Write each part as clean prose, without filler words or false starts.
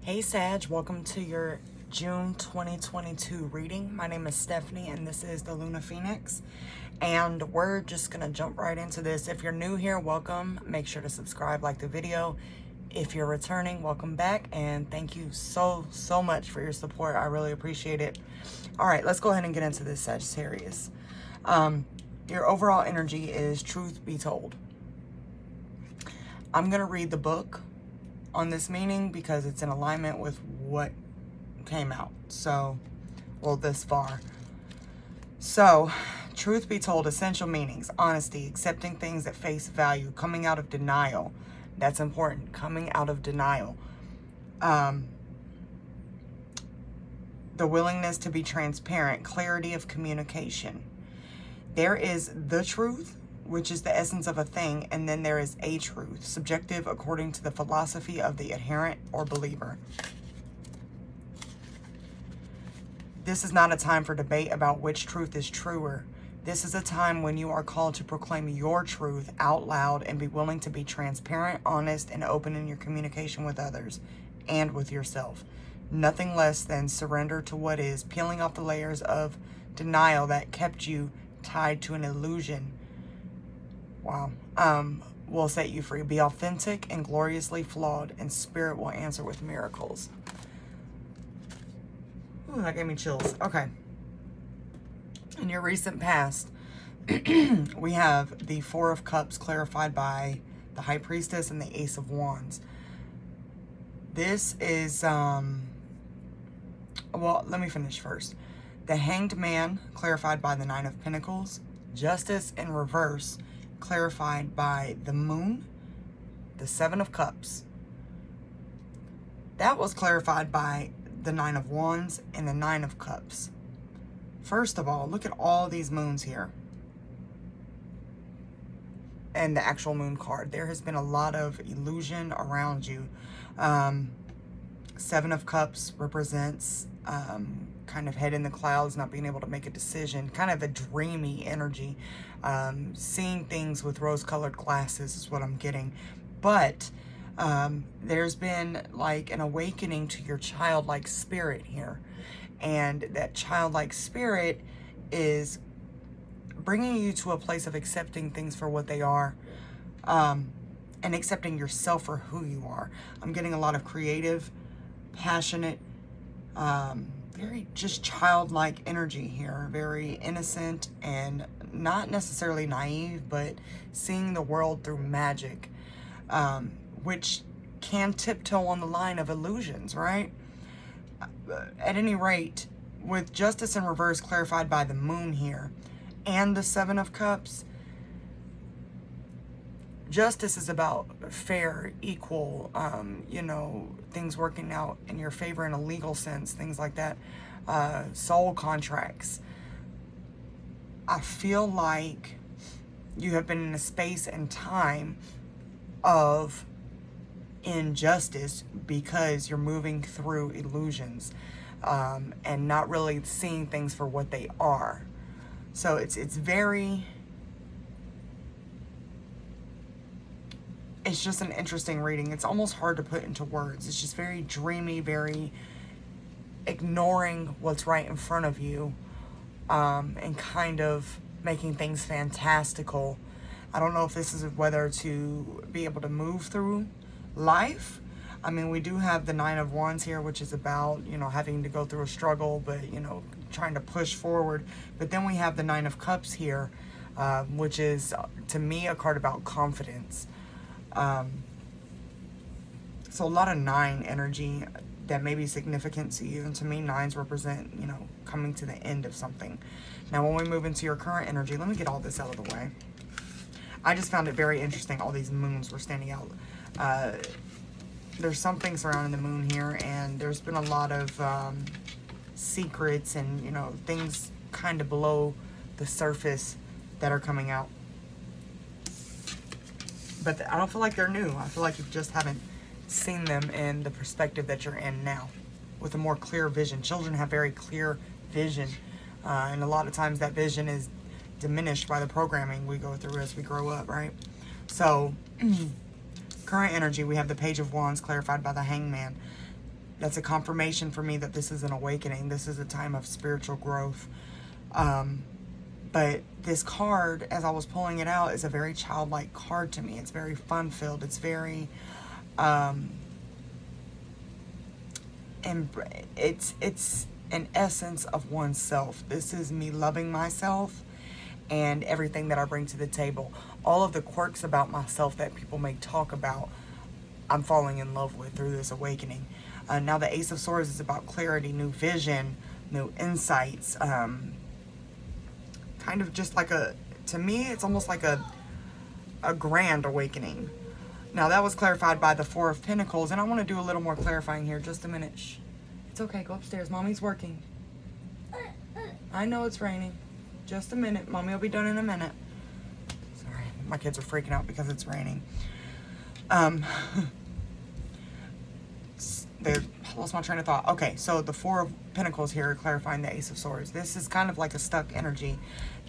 Hey Sag, welcome to your June 2022 reading. My name is Stephanie and this is the Luna Phoenix. And we're just going to jump right into this. If you're new here, welcome. Make sure to subscribe, like the video. If you're returning, welcome back. And thank you so much for your support. I really appreciate it. All right, let's go ahead and get into this, Sagittarius. Your overall energy is truth be told. I'm going to read the book on this meaning because it's in alignment with what came out. So, well, this far. So, truth be told, essential meanings: honesty, accepting things at face value, coming out of denial. That's important. Coming out of denial. The willingness to be transparent, clarity of communication. There is the truth, which is the essence of a thing, and then there is a truth, subjective according to the philosophy of the adherent or believer. This is not a time for debate about which truth is truer. This is a time when you are called to proclaim your truth out loud and be willing to be transparent, honest, and open in your communication with others and with yourself. Nothing less than surrender to what is, peeling off the layers of denial that kept you tied to an illusion. Wow. Will set you free. Be authentic and gloriously flawed, and spirit will answer with miracles. Ooh, that gave me chills. Okay. In your recent past, we have the Four of Cups clarified by the High Priestess and the Ace of Wands. This is, well, let me finish first. The Hanged Man clarified by the Nine of Pentacles. Justice in reverse clarified by the Moon, the Seven of Cups. That was clarified by the Nine of Wands and the Nine of Cups. First of all, look at all these moons here. And the actual moon card. There has been a lot of illusion around you. Seven of Cups represents kind of head in the clouds, not being able to make a decision, kind of a dreamy energy. Seeing things with rose-colored glasses is what I'm getting. But there's been like an awakening to your childlike spirit here. And that childlike spirit is bringing you to a place of accepting things for what they are, and accepting yourself for who you are. I'm getting a lot of creative, passionate, very just childlike energy here. Very innocent and not necessarily naive, but seeing the world through magic, which can tiptoe on the line of illusions, right? At any rate, with Justice in reverse clarified by the Moon here and the Seven of Cups, justice is about fair, equal, things working out in your favor in a legal sense, things like that. Soul contracts. I feel like you have been in a space and time of injustice because you're moving through illusions, and not really seeing things for what they are. So it's just an interesting reading. It's almost hard to put into words. It's just very dreamy, very ignoring what's right in front of you, and kind of making things fantastical. I don't know if this is whether to be able to move through life. I mean, we do have the Nine of Wands here, which is about, having to go through a struggle, but, trying to push forward. But then we have the Nine of Cups here, which is, to me, a card about confidence. So a lot of nine energy that may be significant to you. And to me, nines represent, coming to the end of something. Now, when we move into your current energy, let me get all this out of the way. I just found it very interesting. All these moons were standing out. There's something surrounding the moon here, and there's been a lot of secrets and, things kind of below the surface that are coming out. But I don't feel like they're new. I feel like you just haven't seen them in the perspective that you're in now, with a more clear vision. Children have very clear vision, and a lot of times that vision is diminished by the programming we go through as we grow up, right? So, current energy, we have the Page of Wands clarified by the Hangman. That's a confirmation for me that this is an awakening. This is a time of spiritual growth. But this card, as I was pulling it out, is a very childlike card to me. It's very fun-filled. It's very, and it's an essence of oneself. This is me loving myself and everything that I bring to the table. All of the quirks about myself that people may talk about, I'm falling in love with through this awakening. Now the Ace of Swords is about clarity, new vision, new insights. Kind of just like to me, it's almost like a grand awakening. Now that was clarified by the Four of Pentacles, and I want to do a little more clarifying here. Just a minute. Shh. It's okay. Go upstairs. Mommy's working. I know it's raining. Just a minute. Mommy will be done in a minute. Sorry. My kids are freaking out because it's raining. Lost my train of thought. Okay, so the Four of Pentacles here clarifying the Ace of Swords. This is kind of like a stuck energy.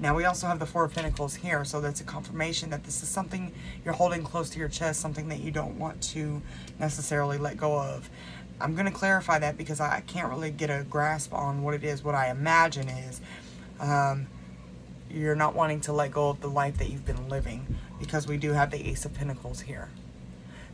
Now we also have the Four of Pentacles here, so that's a confirmation that this is something you're holding close to your chest, something that you don't want to necessarily let go of. I'm going to clarify that because I can't really get a grasp on what it is. What I imagine is you're not wanting to let go of the life that you've been living, because we do have the Ace of Pentacles here.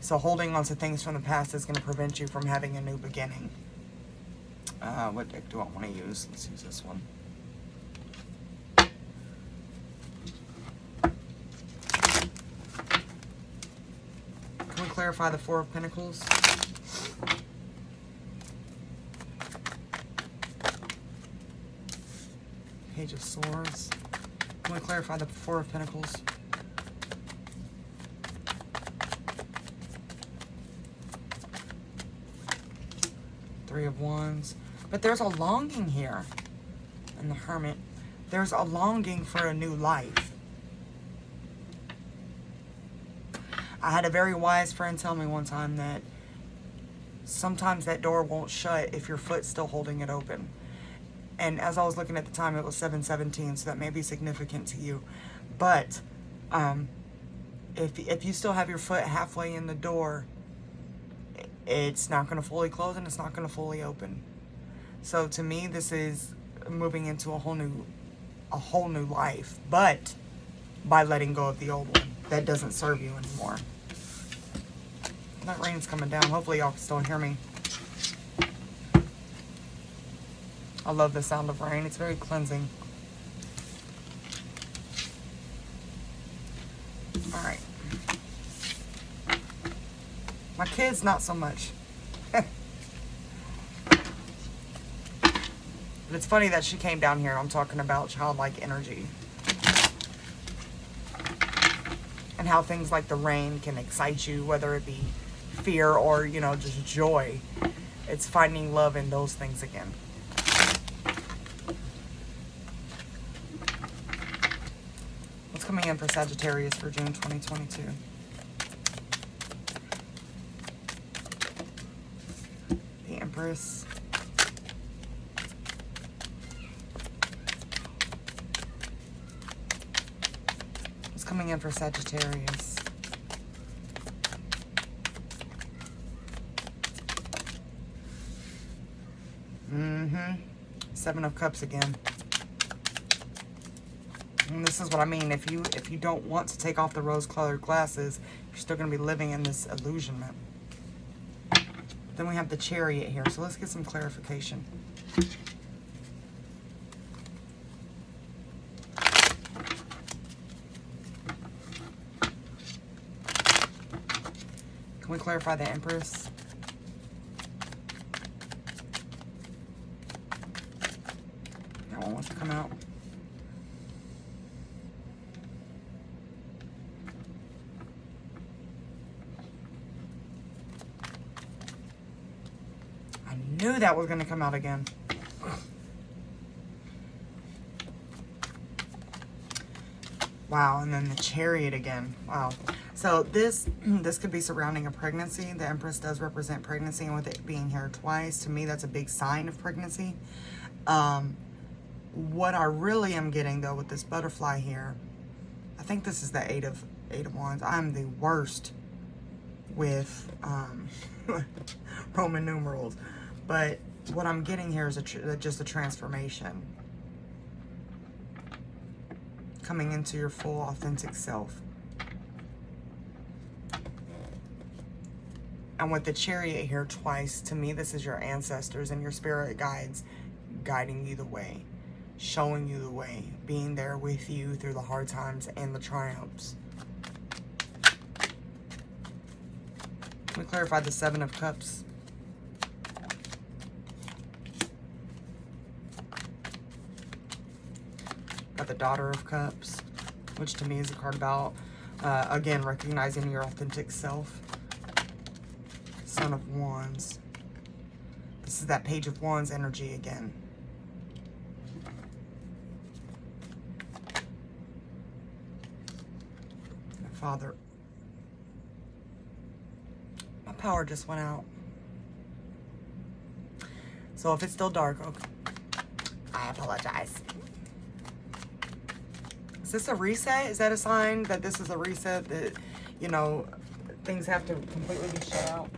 So holding on to things from the past is going to prevent you from having a new beginning. What deck do I want to use? Let's use this one. Can we clarify the Four of Pentacles? Page of Swords. Can we clarify the Four of Pentacles? Three of Wands. But there's a longing here in the Hermit. There's a longing for a new life. I had a very wise friend tell me one time that sometimes that door won't shut if your foot's still holding it open. And as I was looking at the time, it was 7:17, so that may be significant to you. But if you still have your foot halfway in the door, it's not going to fully close and it's not going to fully open. So to me, this is moving into a whole new life, but by letting go of the old one that doesn't serve you anymore. That rain's coming down. Hopefully y'all can still hear me. I love the sound of rain. It's very cleansing. All right. My kids, not so much. But it's funny that she came down here. I'm talking about childlike energy. And how things like the rain can excite you, whether it be fear or, you know, just joy. It's finding love in those things again. What's coming in for Sagittarius for June 2022? The Empress. What's coming in for Sagittarius? Seven of Cups again. And this is what I mean. If you don't want to take off the rose-colored glasses, you're still going to be living in this illusionment. Then we have the Chariot here. So let's get some clarification. Can we clarify the Empress? That one wants to come out. I knew that was going to come out again. Wow, and then the Chariot again. Wow. So this could be surrounding a pregnancy. The Empress does represent pregnancy, and with it being here twice, to me that's a big sign of pregnancy. What I really am getting though with this butterfly here, I think this is the Eight of Wands. I'm the worst with Roman numerals. But what I'm getting here is just a transformation. Coming into your full, authentic self. And with the Chariot here twice, to me, this is your ancestors and your spirit guides guiding you the way, showing you the way, being there with you through the hard times and the triumphs. Let me clarify the Seven of Cups. Got the Daughter of Cups, which to me is a card about, again, recognizing your authentic self. Son of Wands. This is that Page of Wands energy again. Father. My power just went out. So if it's still dark, okay. I apologize. Is this a reset? Is that a sign that this is a reset, that, you know, things have to completely be shut out?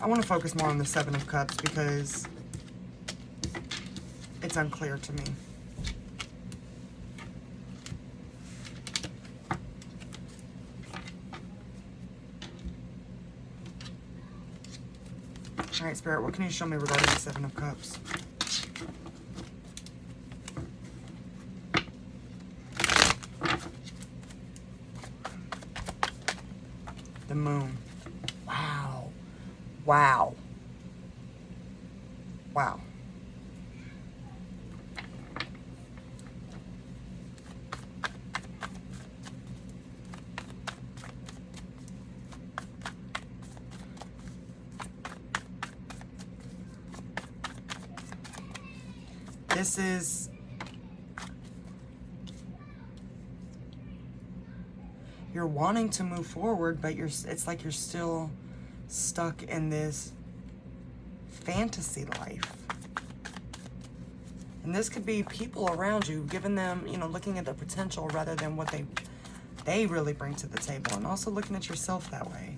I want to focus more on the Seven of Cups because it's unclear to me. All right, Spirit, what can you show me regarding the Seven of Cups? The Moon. Wow. Wow. Wow. This is you're wanting to move forward, but it's like you're still stuck in this fantasy life. And this could be people around you, giving them, you know, looking at their potential rather than what they really bring to the table, and also looking at yourself that way.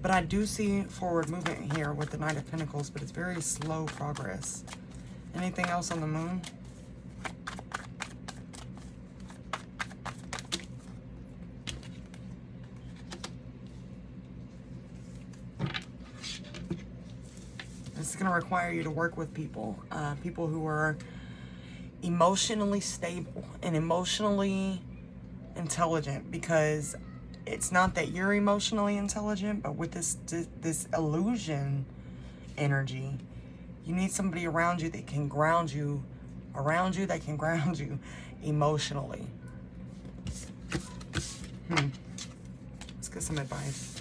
But I do see forward movement here with the Knight of Pentacles, but it's very slow progress. Anything else on the Moon? This is going to require you to work with people, people who are emotionally stable and emotionally intelligent, because it's not that you're emotionally intelligent, but with this illusion energy, you need somebody around you that can ground you, that can ground you emotionally. Let's get some advice.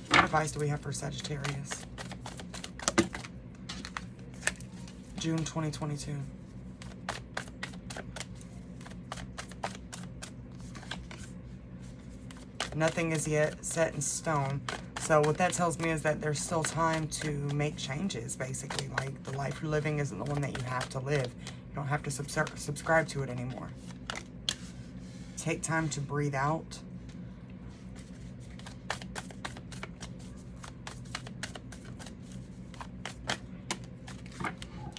What advice do we have for Sagittarius? June 2022. Nothing is yet set in stone. So what that tells me is that there's still time to make changes, basically. Like, the life you're living isn't the one that you have to live. You don't have to subscribe to it anymore. Take time to breathe out.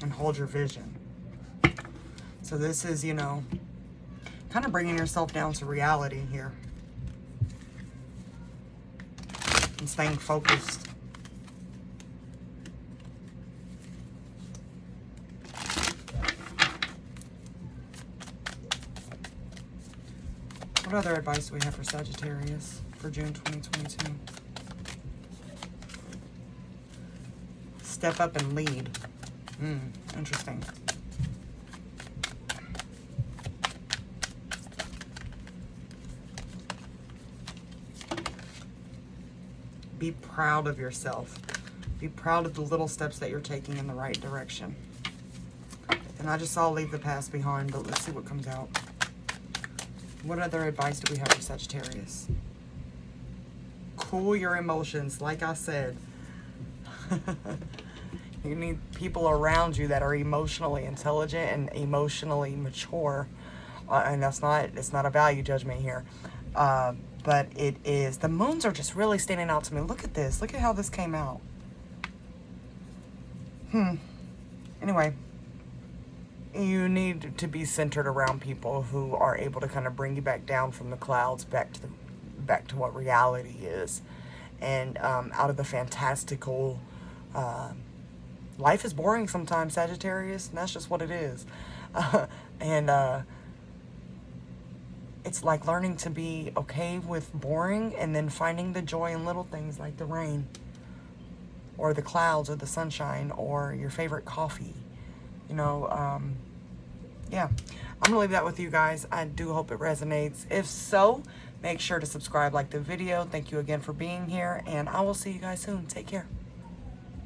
And hold your vision. So this is, you know, kind of bringing yourself down to reality here. And staying focused. What other advice do we have for Sagittarius for June 2022? Step up and lead. Interesting. Be proud of yourself. Be proud of the little steps that you're taking in the right direction. And I just saw leave the past behind, but let's see what comes out. What other advice do we have for Sagittarius? Cool your emotions. Like I said, You need people around you that are emotionally intelligent and emotionally mature. And it's not a value judgment here. But it is, the moons are just really standing out to me. Look at this. Look at how this came out. Anyway, you need to be centered around people who are able to kind of bring you back down from the clouds back to what reality is, and out of the fantastical. Life is boring sometimes, Sagittarius, and that's just what it is. And it's like learning to be okay with boring and then finding the joy in little things like the rain or the clouds or the sunshine or your favorite coffee. You know, yeah. I'm going to leave that with you guys. I do hope it resonates. If so, make sure to subscribe, like the video. Thank you again for being here, and I will see you guys soon. Take care.